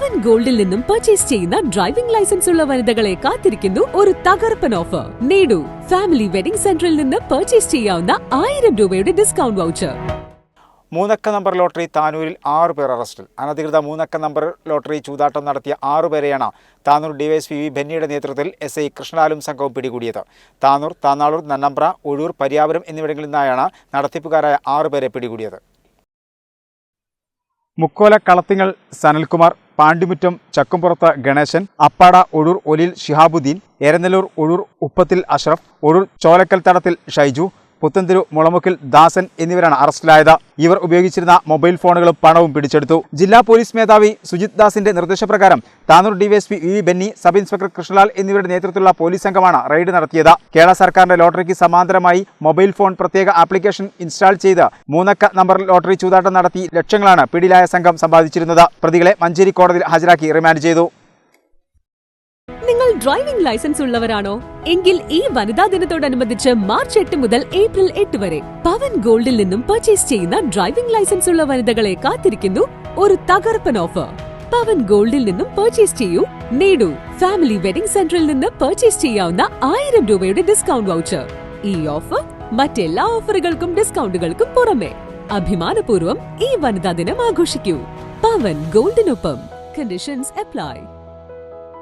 പവൻ ഗോൾഡിൽ നിന്നും പർച്ചേസ് ചെയ്യുന്ന driving licence ഉള്ള വനിതകളെ കാത്തിരിക്കുന്നു ഒരു തകർപ്പൻ ഓഫർ. നേടൂ ഫാമിലി വെഡിംഗ് സെന്ററിൽ നിന്ന് പർച്ചേസ് ചെയ്യാവുന്ന 1000 രൂപയുടെ ഡിസ്കൗണ്ട് വൗച്ചർ. മൂന്നക്ക നമ്പർ ലോട്ടറി താനൂരിൽ 6 പേർ അറസ്റ്റിൽ. അനധികൃത മൂന്നക്ക നമ്പർ ലോട്ടറി ചൂതാട്ടം നടത്തിയ 6 പേരെയാണ് താനൂർ ഡിവൈഎസ്പി വി ബെന്നിയുടെ നേതൃത്വത്തിൽ SI കൃഷ്ണലാലും സംഘവും പിടികൂടിയത്. താനൂർ, താനാളൂർ, നന്നമ്പ്ര, ഒഴൂർ, പരിയാപുരം എന്നിവിടങ്ങളിൽ നിന്നായാണ് നടത്തിപ്പുകാരായ 6 പേരെ പിടികൂടിയത്. മുക്കോല കളത്തിങ്ങൽ സനൽകുമാർ, പാണ്ടിമുറ്റം ചക്കുംപുറത്ത് ഗണേശൻ, അപ്പാട ഒഴൂർ ഒലിൽ ഷിഹാബുദ്ദീൻ, എരനല്ലൂർ ഒഴൂർ ഉപ്പത്തിൽ അഷ്റഫ്, ഒഴൂർ ചോലക്കൽ തടത്തിൽ ഷൈജു, പുത്തൻതിരു മുളമുക്കിൽ ദാസൻ എന്നിവരാണ് അറസ്റ്റിലായത്. ഇവർ ഉപയോഗിച്ചിരുന്ന മൊബൈൽ ഫോണുകളും പണവും പിടിച്ചെടുത്തു. ജില്ലാ പോലീസ് മേധാവി സുജിത് ദാസിന്റെ നിർദ്ദേശപ്രകാരം Tanur DYSP V Benny, sub inspector Krishnalal എന്നിവരുടെ നേതൃത്വത്തിലുള്ള പോലീസ് സംഘമാണ് റെയ്ഡ് നടത്തിയത്. കേരള സർക്കാരിന്റെ ലോട്ടറിക്ക് സമാന്തരമായി മൊബൈൽ ഫോൺ പ്രത്യേക ആപ്ലിക്കേഷൻ ഇൻസ്റ്റാൾ ചെയ്ത് മൂന്നക്ക നമ്പർ ലോട്ടറി ചൂതാട്ടം നടത്തി ലക്ഷങ്ങളാണ് പിടിയിലായ സംഘം സമ്പാദിച്ചിരുന്നത്. പ്രതികളെ മഞ്ചേരി കോടതിയിൽ ഹാജരാക്കി റിമാൻഡ് ചെയ്തു. നിങ്ങൾ ഡ്രൈവിംഗ് ലൈസൻസ് ഉള്ളവരാണോ? എങ്കിൽ ഈ വനിതാ ദിനത്തോടനുബന്ധിച്ച് മാർച്ച് 8 മുതൽ ഏപ്രിൽ 8 വരെ പവൻ ഗോൾഡിൽ നിന്നും പർച്ചേസ് ചെയ്യുന്ന ഡ്രൈവിംഗ് ലൈസൻസ് ഉള്ള വനിതകളെ കാത്തിരിക്കുന്നു ഒരു തകർപ്പൻ ഓഫർ. പവൻ ഗോൾഡിൽ നിന്നും പർച്ചേസ് ചെയ്യൂ, നേടൂ ഫാമിലി വെഡിംഗ് സെന്ററിൽ നിന്ന് പർച്ചേസ് ചെയ്യാവുന്ന 1000 രൂപയുടെ ഡിസ്കൗണ്ട് വൗച്ചർ. ഈ ഓഫർ മറ്റെല്ലാ ഓഫറുകൾക്കും ഡിസ്കൗണ്ടുകൾക്കും പുറമെ അഭിമാനപൂർവ്വം ഈ വനിതാ ദിനം ആഘോഷിക്കൂ. പവൻ ഗോൾഡിനൊപ്പം. Conditions apply.